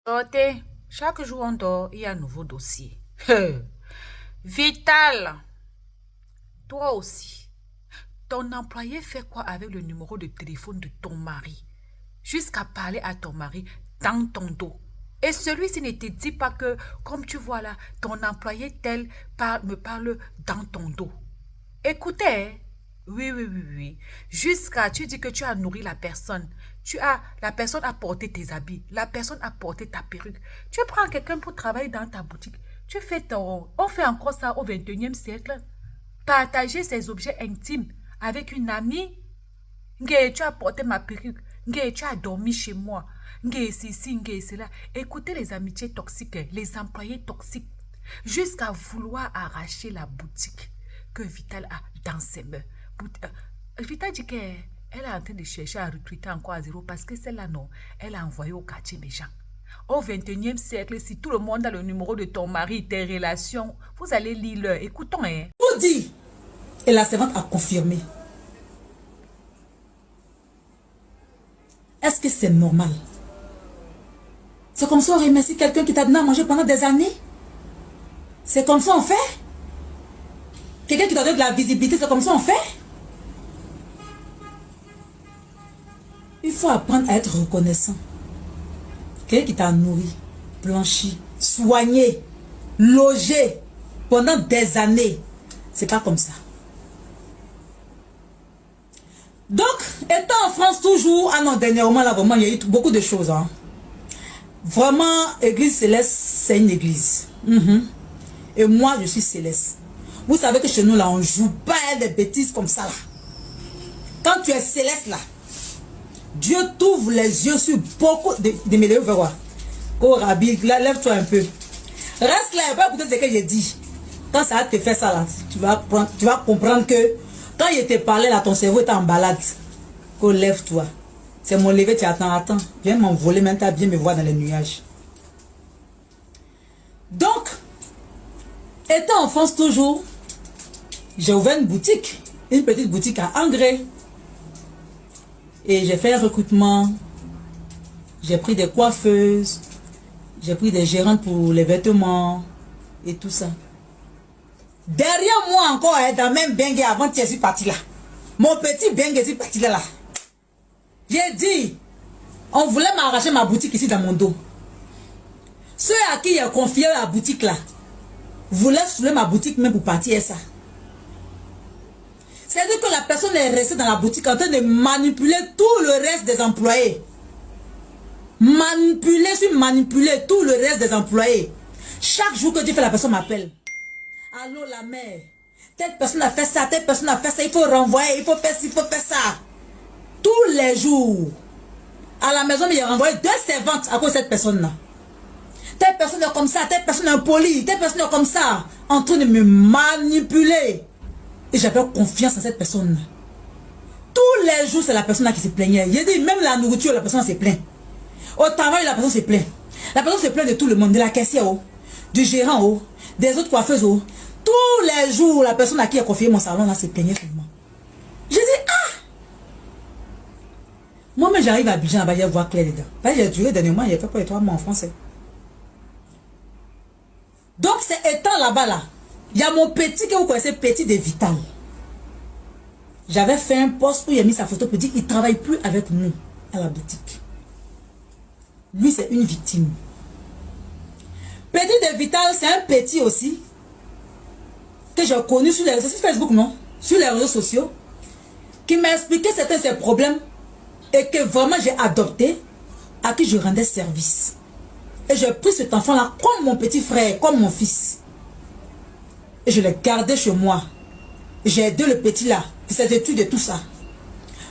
Sortez. Chaque jour on dort, il y a un nouveau dossier. Vital, toi aussi. Ton employé fait quoi avec le numéro de téléphone de ton mari? Jusqu'à parler à ton mari dans ton dos. Et celui-ci ne te dit pas que, comme tu vois là, ton employé tel me parle dans ton dos. Écoutez, hein. Oui, oui, oui, oui. Jusqu'à, tu dis que tu as nourri la personne. La personne a porté tes habits. La personne a porté ta perruque. Tu prends quelqu'un pour travailler dans ta boutique. On fait encore ça au 21e siècle. Partager ses objets intimes avec une amie. Nge, tu as porté ma perruque. Nge, tu as dormi chez moi. Nge, ceci, nge, cela. Écoutez les amitiés toxiques, hein, les employés toxiques. Jusqu'à vouloir arracher la boutique que Vital a dans ses mains. Vital dit qu'elle est en train de chercher à recruter encore à zéro parce que celle-là, non, elle a envoyé au quartier méchant. Au 21e siècle, si tout le monde a le numéro de ton mari, tes relations, vous allez lire leur. Écoutons, hein. Tout dit. Et la servante a confirmé. Est-ce que c'est normal? C'est comme ça on remercie quelqu'un qui t'a donné à manger pendant des années? C'est comme ça on fait? Quelqu'un qui t'a donné de la visibilité, c'est comme ça on fait? Il faut apprendre à être reconnaissant. Quelqu'un qui t'a nourri, blanchi, soigné, logé pendant des années. C'est pas comme ça. Donc, étant en France toujours, ah non, dernièrement là, vraiment, il y a eu beaucoup de choses. Hein. Vraiment, Église Céleste, c'est une église. Et moi, je suis Céleste. Vous savez que chez nous là, on joue pas des bêtises comme ça là. Quand tu es Céleste là, Dieu t'ouvre les yeux sur beaucoup de mes lèvres. Voir. Oh Rabbi, lève-toi un peu. Reste là et pas écouter ce que j'ai dit. Quand ça va te faire ça là, tu vas comprendre que quand il te parlait là, ton cerveau est en balade. Oh, lève-toi. C'est mon lever, tu attends. Viens m'envoler, maintenant tu bien me voir dans les nuages. Donc, étant en France toujours, j'ai ouvert une boutique. Une petite boutique à Angers. Et j'ai fait un recrutement. J'ai pris des coiffeuses. J'ai pris des gérantes pour les vêtements. Et tout ça. Derrière moi encore, dans le même bengue avant que je suis parti là. Mon petit bengue, je suis parti là. J'ai dit, on voulait m'arracher ma boutique ici dans mon dos. Ceux à qui j'ai confié la boutique là, voulaient soulever ma boutique même pour partir et ça. C'est-à-dire que la personne est restée dans la boutique en train de manipuler tout le reste des employés. Manipuler tout le reste des employés. Chaque jour que Dieu fait, la personne m'appelle. Allô la mère, telle personne a fait ça, telle personne a fait ça, il faut renvoyer, il faut faire ci, il faut faire ça. Tous les jours. À la maison, il a renvoyé 2 servantes à cause de cette personne-là. Telle personne est comme ça, telle personne est impolie, telle personne est comme ça. En train de me manipuler. Et j'avais confiance en cette personne. Tous les jours, c'est la personne qui se plaignait. J'ai dit, même la nourriture, la personne se plaint. Au travail, la personne se plaint. La personne se plaint de tout le monde, de la caissière, du gérant, des autres coiffeuses. Tous les jours, la personne à qui a confié mon salon, là, se plaignait seulement. J'ai dit, ah! Moi-même, j'arrive à Abidjan, à voir clair dedans. J'ai duré dernièrement, j'ai fait pour les 3 mois en français. Donc, c'est étant là-bas, là. Il y a mon petit que vous connaissez, petit de Vital. J'avais fait un post où il a mis sa photo pour dire qu'il ne travaille plus avec nous à la boutique. Lui, c'est une victime. Petit de Vital, c'est un petit aussi que j'ai connu sur les réseaux sociaux, Facebook, non? Sur les réseaux sociaux, qui m'a expliqué certains de ses problèmes et que vraiment j'ai adopté, à qui je rendais service. Et j'ai pris cet enfant-là comme mon petit frère, comme mon fils. Et je l'ai gardé chez moi. J'ai aidé le petit là, pour ses études et tout ça.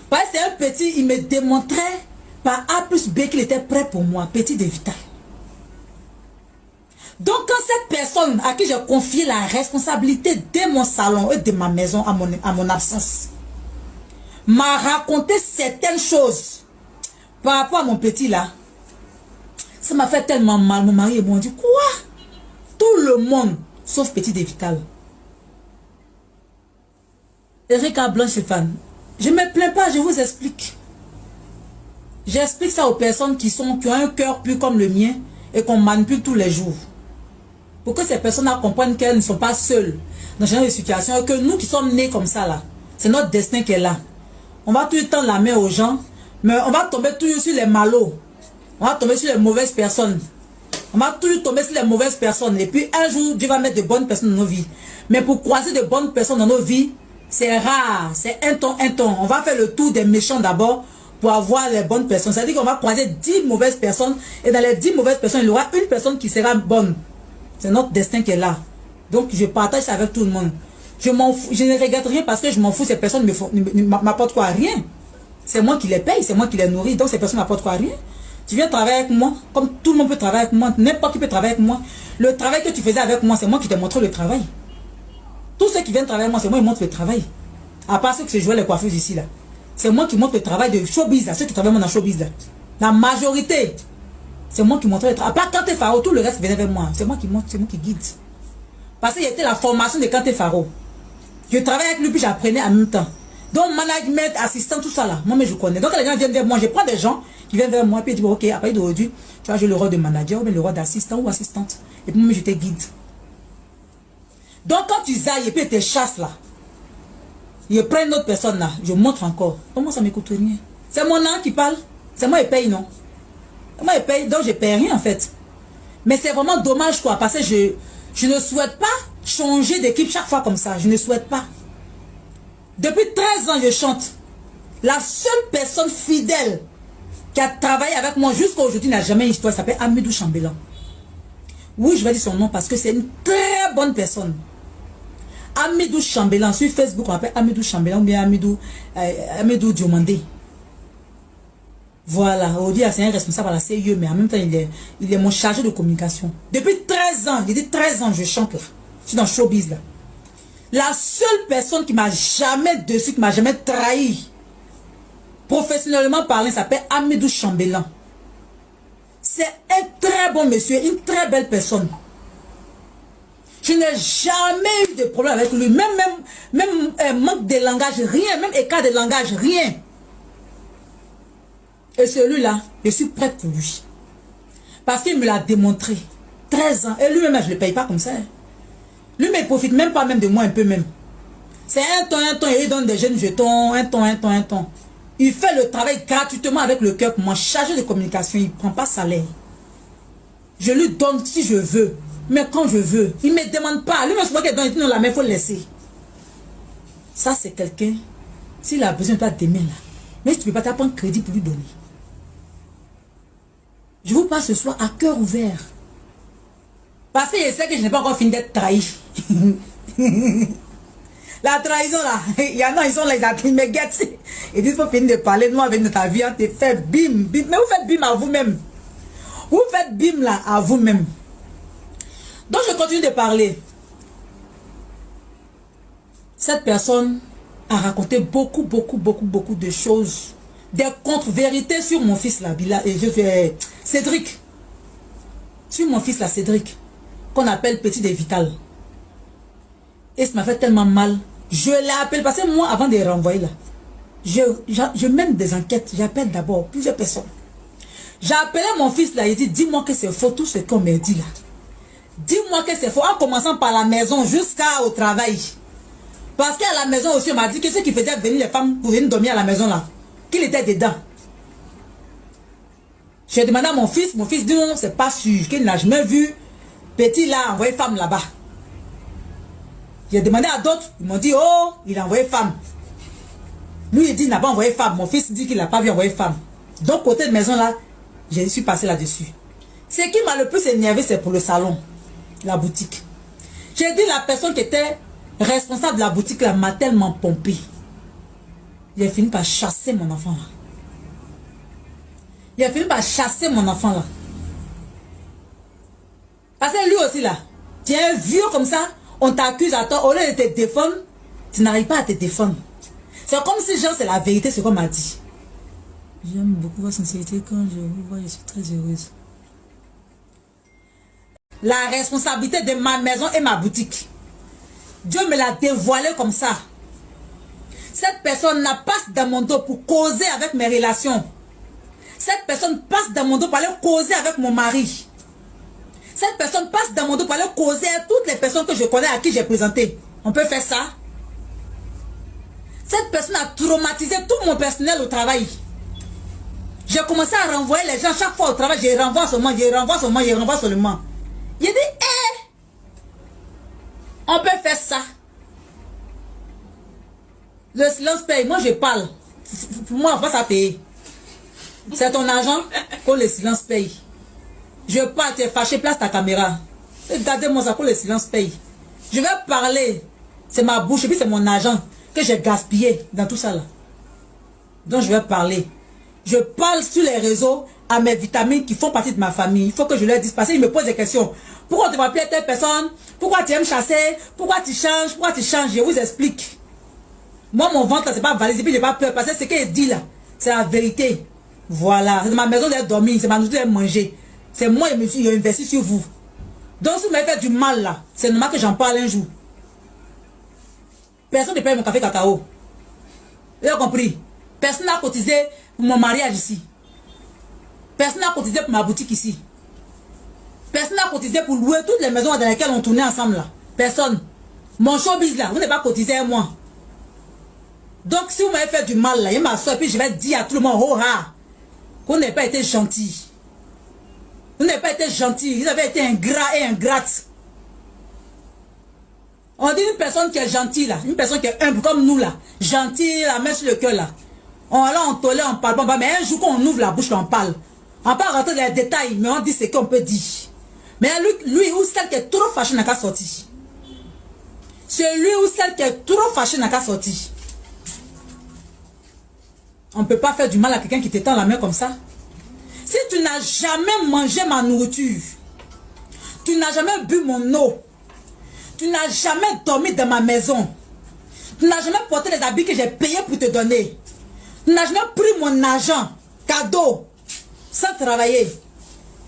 Parce que c'est un petit, il me démontrait par A plus B qu'il était prêt pour moi, petit de Vital. Donc quand cette personne à qui j'ai confié la responsabilité de mon salon et de ma maison à mon absence, m'a raconté certaines choses par rapport à mon petit là, ça m'a fait tellement mal. Mon mari et moi on dit, quoi? Tout le monde, sauf petit de Vital. Erika Blanche-Stéphane, je ne me plains pas, je vous explique. J'explique ça aux personnes qui ont un cœur pur comme le mien et qu'on manipule tous les jours. Pour que ces personnes-là comprennent qu'elles ne sont pas seules dans ce genre de situation et que nous qui sommes nés comme ça là, c'est notre destin qui est là. On va tout le temps la main aux gens, mais on va tomber toujours sur les malots. On va tomber sur les mauvaises personnes. On va toujours tomber sur les mauvaises personnes. Et puis un jour, Dieu va mettre de bonnes personnes dans nos vies. Mais pour croiser de bonnes personnes dans nos vies, c'est rare. C'est un temps. On va faire le tour des méchants d'abord pour avoir les bonnes personnes. C'est-à-dire qu'on va croiser 10 mauvaises personnes. Et dans les 10 mauvaises personnes, il y aura une personne qui sera bonne. C'est notre destin qui est là. Donc je partage ça avec tout le monde. Je m'en fous. Je ne regrette rien parce que je m'en fous. Ces personnes ne m'apportent quoi? Rien. C'est moi qui les paye. C'est moi qui les nourris. Donc ces personnes ne m'apportent quoi? Rien. Tu viens travailler avec moi, comme tout le monde peut travailler avec moi, n'importe qui peut travailler avec moi. Le travail que tu faisais avec moi, c'est moi qui te montre le travail. Tous ceux qui viennent travailler avec moi, c'est moi qui montre le travail. À part ceux qui se jouent les coiffeuses ici, là. C'est moi qui montre le travail de showbiz, là. Ceux qui travaillent dans showbiz, là. La majorité, c'est moi qui montre le travail. À part Kanté Faro, tout le reste venait avec moi. C'est moi qui montre, c'est moi qui guide. Parce qu'il y était la formation de Kanté Faro. Je travaillais avec lui, puis j'apprenais en même temps. Donc, management, assistant, tout ça là, moi, mais je connais. Donc, les gens viennent vers moi, je prends des gens qui viennent vers moi, puis ils disent, ok, après d'aujourd'hui, tu vas jouer le rôle de manager, ou bien le rôle d'assistant ou assistante. Et puis, moi, je te guide. Donc, quand tu zailles, et puis ils te chassent là, ils prennent une autre personne là, je montre encore. Comment ça m'écoute rien? C'est mon âme qui parle. C'est moi qui paye, non? Moi, je paye, donc je paye rien en fait. Mais c'est vraiment dommage, quoi, parce que je ne souhaite pas changer d'équipe chaque fois comme ça. Je ne souhaite pas. Depuis 13 ans, je chante. La seule personne fidèle qui a travaillé avec moi jusqu'à aujourd'hui n'a jamais une histoire. Elle s'appelle Amidou Chambellan. Oui, je vais dire son nom parce que c'est une très bonne personne. Amidou Chambellan. Sur Facebook, on appelle Amidou Chambellan ou bien Amidou Diomandé. Voilà. Aujourd'hui, c'est un responsable à la CIE, mais en même temps, il est mon chargé de communication. Depuis 13 ans, il dit 13 ans, je chante là. Je suis dans le showbiz là. La seule personne qui m'a jamais dessus, qui m'a jamais trahi, professionnellement parlant, s'appelle Amidou Chambellan. C'est un très bon monsieur, une très belle personne. Je n'ai jamais eu de problème avec lui, même manque de langage, rien, même écart de langage, rien. Et celui-là, je suis prête pour lui. Parce qu'il me l'a démontré. 13 ans. Et lui-même, je ne le paye pas comme ça. Lui, mais il ne profite même pas même de moi un peu même. C'est un temps, et il donne des jeunes jetons, un temps. Il fait le travail gratuitement avec le cœur pour moi, chargé de communication, il ne prend pas salaire. Je lui donne si je veux, mais quand je veux. Il ne me demande pas. Lui, même souvent qu'il donne, il dit non, la main, il faut le laisser. Ça, c'est quelqu'un, s'il a besoin de toi demain, là, mais tu ne peux pas t'apprendre crédit pour lui donner. Je vous parle ce soir à cœur ouvert. Parce que je sais que je n'ai pas encore fini d'être trahi. La trahison là, il y en a, ils sont là, ils me guettent. Ils disent, il faut finir de parler, nous avec notre vie, on te fait bim, bim. Mais vous faites bim à vous-même. Vous faites bim là à vous-même. Donc je continue de parler. Cette personne a raconté beaucoup de choses. Des contre-vérités sur mon fils là, Cédric. Sur mon fils là, Cédric. Qu'on appelle Petit de Vital. Et ça m'a fait tellement mal. Je l'appelle parce que moi, avant de les renvoyer là, je mène des enquêtes. J'appelle d'abord plusieurs personnes. J'ai appelé mon fils là, il dit, dis-moi que c'est faux tout ce qu'on me dit là. Dis-moi que c'est faux, en commençant par la maison jusqu'au travail. Parce qu'à la maison aussi, on m'a dit que ce qui faisait venir les femmes pour venir dormir à la maison là, qu'il était dedans. J'ai demandé à mon fils dit non, c'est pas sûr, qu'il n'a jamais vu Petit là envoyer femme là-bas. J'ai demandé à d'autres, ils m'ont dit, oh, il a envoyé femme. Lui, il dit, il n'a pas envoyé femme. Mon fils dit qu'il n'a pas vu envoyer femme. Donc, côté de maison là, je suis passé là-dessus. Ce qui m'a le plus énervé, c'est pour le salon, la boutique. J'ai dit, la personne qui était responsable de la boutique là m'a tellement pompé. Il a fini par chasser mon enfant là. Il a fini par chasser mon enfant là. Parce que lui aussi là, tu es un vieux comme ça, on t'accuse à toi, au lieu de te défendre, tu n'arrives pas à te défendre. C'est comme si genre c'est la vérité ce qu'on m'a dit. J'aime beaucoup votre sincérité, quand je vous vois, je suis très heureuse. La responsabilité de ma maison et ma boutique, Dieu me l'a dévoilé comme ça. Cette personne n'a pas dans mon dos pour causer avec mes relations. Cette personne passe dans mon dos pour aller causer avec mon mari. Cette personne passe dans mon dos pour aller causer à toutes les personnes que je connais à qui j'ai présenté. On peut faire ça? Cette personne a traumatisé tout mon personnel au travail. J'ai commencé à renvoyer les gens chaque fois au travail. Je renvoie seulement, je renvoie seulement, je renvoie seulement. Il dit, on peut faire ça. Le silence paye. Moi, je parle. Moi, on va ça payer. C'est ton argent que le silence paye. Je parle, tu es fâché, place ta caméra. Regardez-moi ça, que le silence paye. Je vais parler. C'est ma bouche et puis c'est mon argent que j'ai gaspillé dans tout ça là. Donc, je vais parler. Je parle sur les réseaux à mes vitamines qui font partie de ma famille. Il faut que je leur dise, parce qu'ils me posent des questions. Pourquoi tu vas appeler telle personne? Pourquoi tu aimes chasser? Pourquoi tu changes? Pourquoi tu changes? Je vous explique. Moi, mon ventre, c'est pas valise, et puis j'ai pas peur. Parce que ce qu'il dit là, c'est la vérité. Voilà. C'est ma maison d'être dormir, c'est ma maison d'être manger. C'est moi, je me suis investi sur vous. Donc, si vous m'avez fait du mal là, c'est normal que j'en parle un jour. Personne ne paye mon café cacao. Vous avez compris? Personne n'a cotisé pour mon mariage ici. Personne n'a cotisé pour ma boutique ici. Personne n'a cotisé pour louer toutes les maisons dans lesquelles on tournait ensemble là. Personne. Mon showbiz là, vous n'avez pas cotisé à moi. Donc si vous m'avez fait du mal là, il m'assoit et puis je vais dire à tout le monde, oh ah, vous n'avez pas été gentil. Vous n'avez pas été gentil. Vous avez été ingrat et ingrate. On dit une personne qui est gentille là, une personne qui est humble comme nous là, gentille, la main sur le cœur là. On tolère, on parle pas, mais un jour qu'on ouvre la bouche, on parle. On peut rentrer dans les détails, mais on dit ce qu'on peut dire. Mais lui ou celle qui est trop fâchée n'a qu'à sortir. Celui ou celle qui est trop fâchée n'a qu'à sortir. On ne peut pas faire du mal à quelqu'un qui t'étend la main comme ça. Si tu n'as jamais mangé ma nourriture, tu n'as jamais bu mon eau, tu n'as jamais dormi dans ma maison, tu n'as jamais porté les habits que j'ai payés pour te donner, tu n'as jamais pris mon argent, cadeau, sans travailler.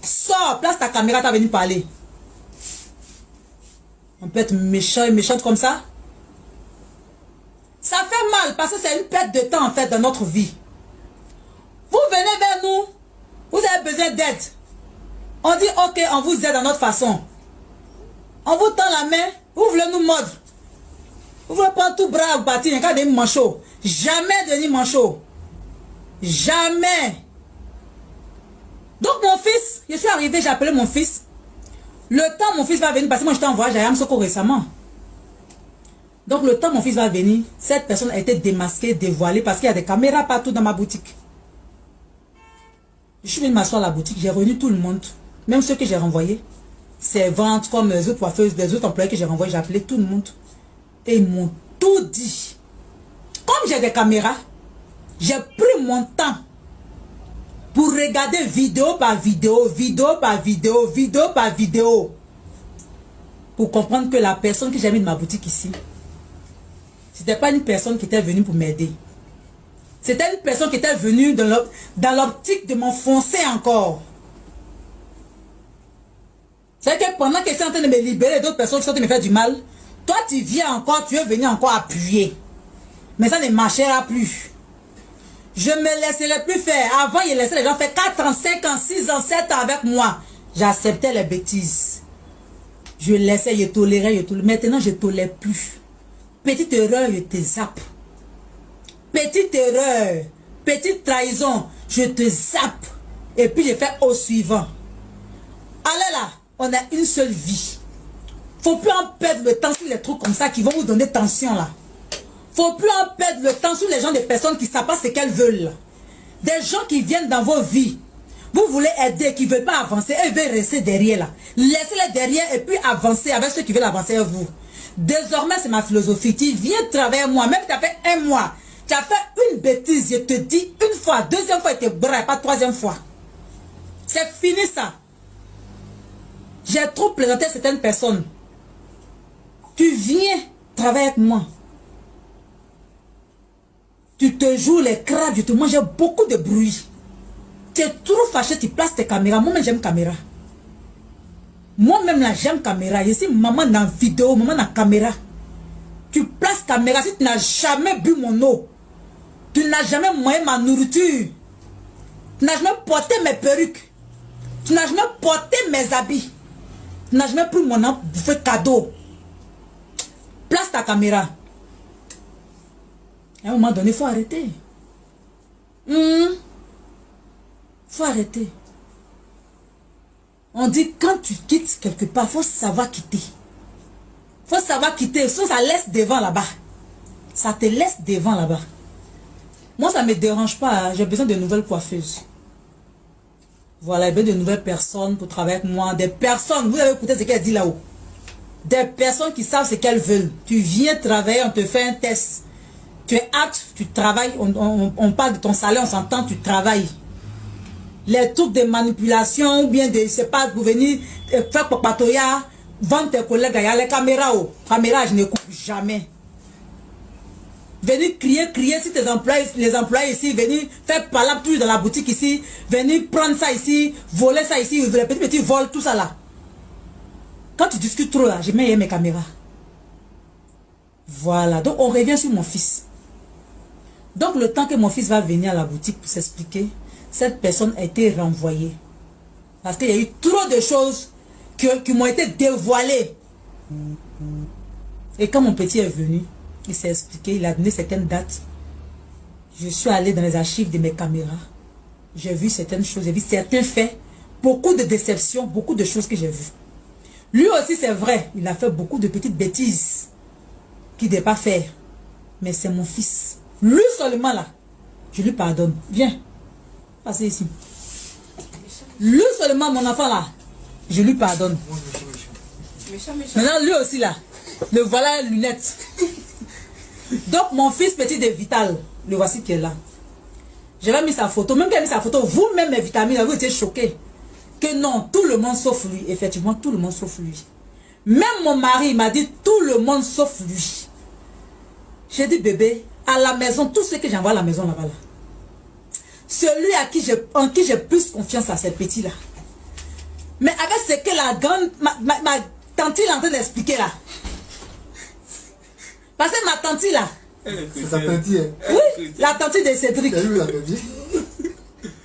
Sors, place ta caméra, tu as venu parler. On peut être méchant et méchante comme ça. Ça fait mal parce que c'est une perte de temps en fait dans notre vie. Vous venez vers nous, vous avez besoin d'aide. On dit ok, on vous aide à notre façon. On vous tend la main, vous voulez nous mordre. Vous voulez prendre tout bras à vous bâtir, quand des manchots. Jamais devenir manchot. Jamais. Donc mon fils, je suis arrivé, j'ai appelé mon fils. Le temps mon fils va venir, parce que moi j'étais en voyage à Yamsoko récemment. Donc le temps mon fils va venir, cette personne a été démasquée, dévoilée, parce qu'il y a des caméras partout dans ma boutique. Je suis venu m'asseoir à la boutique, j'ai réuni tout le monde, même ceux que j'ai renvoyés. Servantes, comme les autres coiffeuses, les autres employés que j'ai renvoyés, j'ai appelé tout le monde. Et ils m'ont tout dit. Comme j'ai des caméras, j'ai pris mon temps pour regarder vidéo par vidéo, vidéo par vidéo, vidéo par vidéo. Pour comprendre que la personne que j'ai mis dans ma boutique ici, c'était pas une personne qui était venue pour m'aider. C'était une personne qui était venue dans l'optique de m'enfoncer encore. C'est que pendant que c'est en train de me libérer d'autres personnes qui sont en train de me faire du mal, toi tu viens encore, tu veux venir encore appuyer. Mais ça ne marchera plus. Je ne me laisserai plus faire. Avant, il laissait les gens faire 4 ans, 5 ans, 6 ans, 7 ans avec moi. J'acceptais les bêtises. Je laissais, je tolérais, je tolérais. Maintenant, je ne tolère plus. Petite erreur, je te zappe. Petite erreur, petite trahison, je te zappe. Et puis, je fais au suivant. Allez là, on a une seule vie. Faut plus en perdre le temps sur les trucs comme ça qui vont vous donner tension là. Faut plus en perdre le temps sur les gens, des personnes qui ne savent pas ce qu'elles veulent. Des gens qui viennent dans vos vies. Vous voulez aider, qui ne veulent pas avancer, et ils veulent rester derrière là. Laissez-les derrière et puis avancez avec ceux qui veulent avancer avec vous. Désormais, c'est ma philosophie. Tu viens travailler avec moi, même si tu as fait 1 mois. Tu as fait une bêtise, je te dis une fois, deuxième fois, tu te brailles, pas troisième fois. C'est fini ça. J'ai trop plaisanté certaines personnes. Tu viens travailler avec moi. Tu te joues les crabes, je te mange beaucoup de bruit. Tu es trop fâché, tu places tes caméras. Moi-même, j'aime caméra. Moi-même, là, j'aime caméra. Je suis maman dans vidéo, maman dans caméra. Tu places caméra si tu n'as jamais bu mon eau. Tu n'as jamais mangé ma nourriture. Tu n'as jamais porté mes perruques. Tu n'as jamais porté mes habits. Tu n'as jamais pris mon âme pour faire cadeau. Place ta caméra. À un moment donné, il faut arrêter. Faut arrêter. On dit quand tu quittes quelque part, il faut savoir quitter. Il faut savoir quitter. Sinon, ça laisse devant là-bas. Ça te laisse devant là-bas. Moi, ça ne me dérange pas. Hein. J'ai besoin de nouvelles coiffeuses. Voilà, j'ai besoin de nouvelles personnes pour travailler avec moi. Des personnes, vous avez écouté ce qu'elle dit là-haut. Des personnes qui savent ce qu'elles veulent. Tu viens travailler, on te fait un test. Tu es apte, tu travailles, on parle de ton salaire, on s'entend, tu travailles. Les trucs de manipulation ou bien de, je sais pas, pour venir faire papatoya, vendre tes collègues, il y a les caméras. Caméras, je ne coupe jamais. Venir crier si tes employés, les employés ici, venir faire parler toujours dans la boutique ici, venir prendre ça ici, voler ça ici, les petits vols, tout ça là. Quand tu discutes trop là, je mets mes caméras. Voilà, donc on revient sur mon fils. Donc le temps que mon fils va venir à la boutique pour s'expliquer, cette personne a été renvoyée. Parce qu'il y a eu trop de choses qui m'ont été dévoilées. Et quand mon petit est venu, il s'est expliqué, il a donné certaines dates. Je suis allé dans les archives de mes caméras. J'ai vu certaines choses, j'ai vu certains faits. Beaucoup de déceptions, beaucoup de choses que j'ai vues. Lui aussi, c'est vrai, il a fait beaucoup de petites bêtises qu'il ne devait pas faire. Mais c'est mon fils. Lui seulement là, je lui pardonne. Viens, passez ici. Lui seulement, mon enfant là, je lui pardonne. Maintenant, lui aussi là, le voilà lunettes. Donc, mon fils petit de Vital, le voici qui est là. J'avais mis sa photo, même qu'il a mis sa photo, vous-même mes vitamines, vous étiez choqués. Que non, tout le monde sauf lui. Effectivement, tout le monde sauf lui. Même mon mari m'a dit tout le monde sauf lui. J'ai dit bébé, à la maison, tout ce que j'envoie à la maison là-bas là. Celui en qui j'ai plus confiance à ces petits là. Mais avec ce que la grande, ma tante est en train d'expliquer là. Parce que ma tante là. C'est sa tante. Oui, la tante de Cédric. C'est lui la tante.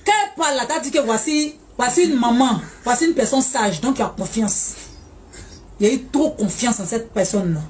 Quand elle parle là, t'as dit que voici une maman, voici une personne sage, donc il y a confiance. Il y a eu trop confiance en cette personne là.